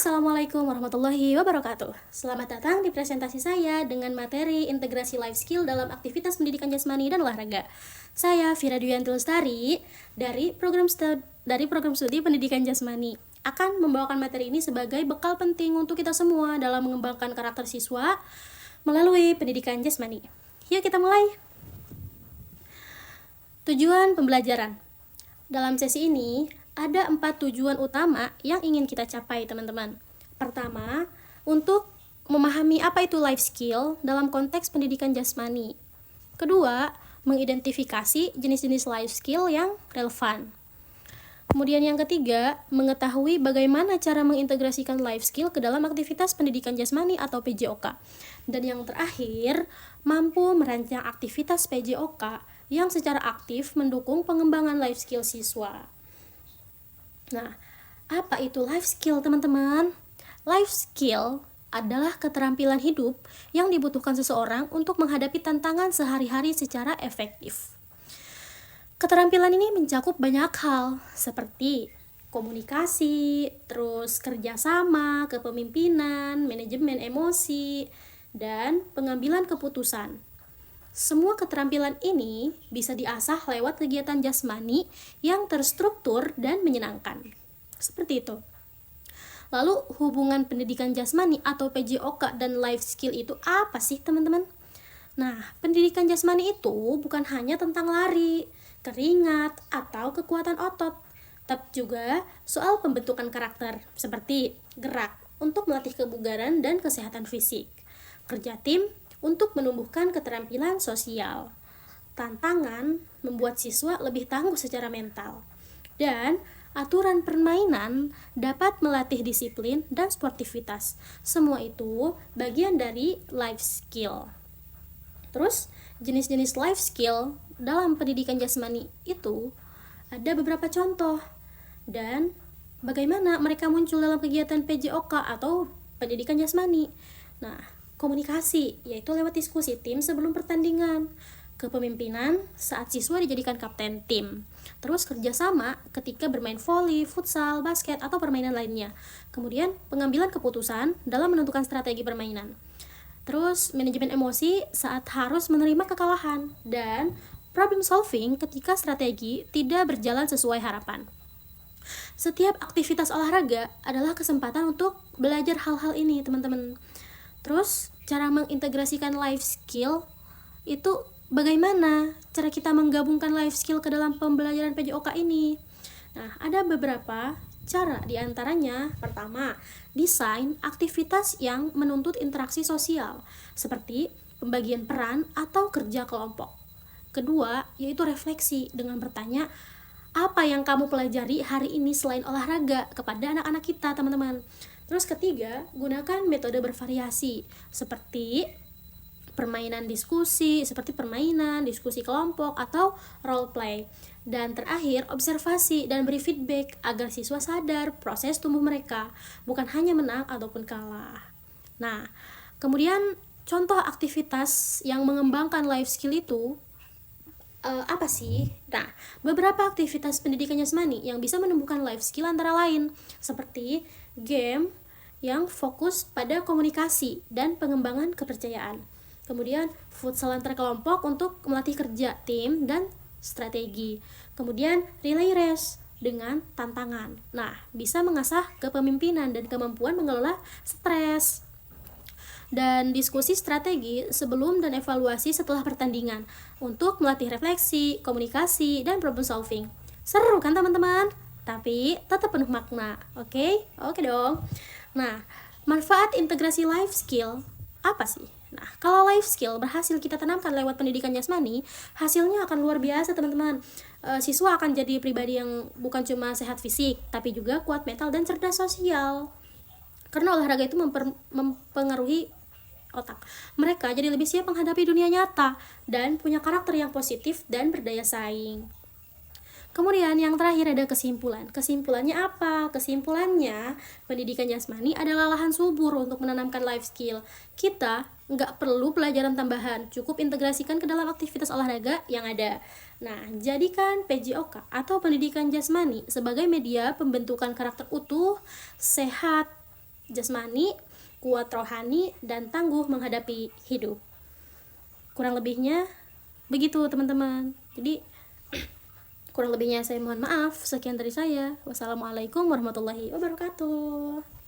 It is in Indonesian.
Assalamualaikum warahmatullahi wabarakatuh. Selamat datang di presentasi saya dengan materi integrasi life skill dalam aktivitas pendidikan jasmani dan olahraga. Saya Fira Dwianti Lestari dari program studi pendidikan jasmani akan membawakan materi ini sebagai bekal penting untuk kita semua dalam mengembangkan karakter siswa melalui pendidikan jasmani. Yuk kita mulai. Tujuan pembelajaran. Dalam sesi ini, ada 4 tujuan utama yang ingin kita capai, teman-teman. Pertama, untuk memahami apa itu life skill dalam konteks pendidikan jasmani. Kedua, mengidentifikasi jenis-jenis life skill yang relevan. Kemudian yang ketiga, mengetahui bagaimana cara mengintegrasikan life skill ke dalam aktivitas pendidikan jasmani atau PJOK. Dan yang terakhir, mampu merancang aktivitas PJOK yang secara aktif mendukung pengembangan life skill siswa. Nah, apa itu life skill, teman-teman? Life skill adalah keterampilan hidup yang dibutuhkan seseorang untuk menghadapi tantangan sehari-hari secara efektif. Keterampilan ini mencakup banyak hal, seperti komunikasi, terus kerjasama, kepemimpinan, manajemen emosi, dan pengambilan keputusan. Semua keterampilan ini bisa diasah lewat kegiatan jasmani yang terstruktur dan menyenangkan. Seperti itu. Lalu hubungan pendidikan jasmani atau PJOK dan life skill itu apa sih, teman-teman? Nah, pendidikan jasmani itu bukan hanya tentang lari, keringat, atau kekuatan otot, tapi juga soal pembentukan karakter, seperti gerak untuk melatih kebugaran dan kesehatan fisik, kerja tim untuk menumbuhkan keterampilan sosial, tantangan membuat siswa lebih tangguh secara mental, dan aturan permainan dapat melatih disiplin dan sportivitas. Semua itu bagian dari life skill. Terus, jenis-jenis life skill dalam pendidikan jasmani itu ada beberapa contoh, dan bagaimana mereka muncul dalam kegiatan PJOK atau pendidikan jasmani. Nah, komunikasi, yaitu lewat diskusi tim sebelum pertandingan. Kepemimpinan saat siswa dijadikan kapten tim. Terus kerjasama ketika bermain voli, futsal, basket, atau permainan lainnya. Kemudian pengambilan keputusan dalam menentukan strategi permainan. Terus manajemen emosi saat harus menerima kekalahan. Dan problem solving ketika strategi tidak berjalan sesuai harapan. Setiap aktivitas olahraga adalah kesempatan untuk belajar hal-hal ini, teman-teman. Terus, cara mengintegrasikan life skill itu bagaimana cara kita menggabungkan life skill ke dalam pembelajaran PJOK ini? Nah, ada beberapa cara, diantaranya pertama, desain aktivitas yang menuntut interaksi sosial, seperti pembagian peran atau kerja kelompok. Kedua, yaitu refleksi dengan bertanya, apa yang kamu pelajari hari ini selain olahraga kepada anak-anak kita, teman-teman. Terus ketiga, gunakan metode bervariasi seperti permainan diskusi kelompok atau role play. Dan terakhir, observasi dan beri feedback agar siswa sadar proses tumbuh mereka, bukan hanya menang ataupun kalah. Nah, kemudian contoh aktivitas yang mengembangkan life skill itu apa sih? Nah, beberapa aktivitas pendidikan jasmani yang bisa menumbuhkan life skill antara lain seperti game yang fokus pada komunikasi dan pengembangan kepercayaan. Kemudian futsal antar kelompok untuk melatih kerja tim dan strategi. Kemudian relay race dengan tantangan. Nah, bisa mengasah kepemimpinan dan kemampuan mengelola stres. Dan diskusi strategi sebelum dan evaluasi setelah pertandingan untuk melatih refleksi, komunikasi, dan problem solving. Seru kan, teman-teman? Tapi tetap penuh makna, oke? Oke dong. Nah, manfaat integrasi life skill apa sih? Nah, kalau life skill berhasil kita tanamkan lewat pendidikan jasmani, hasilnya akan luar biasa, teman-teman. Siswa akan jadi pribadi yang bukan cuma sehat fisik, tapi juga kuat mental dan cerdas sosial. Karena olahraga itu mempengaruhi otak. Mereka jadi lebih siap menghadapi dunia nyata dan punya karakter yang positif dan berdaya saing. Kemudian yang terakhir ada kesimpulan. Kesimpulannya apa? Kesimpulannya, pendidikan jasmani adalah lahan subur untuk menanamkan life skill. Kita nggak perlu pelajaran tambahan, cukup integrasikan ke dalam aktivitas olahraga yang ada. Nah, jadikan PJOK atau pendidikan jasmani sebagai media pembentukan karakter utuh, sehat, jasmani, kuat rohani, dan tangguh menghadapi hidup. Kurang lebihnya begitu teman-teman. Jadi kurang lebihnya saya mohon maaf. Sekian dari saya. Wassalamualaikum warahmatullahi wabarakatuh.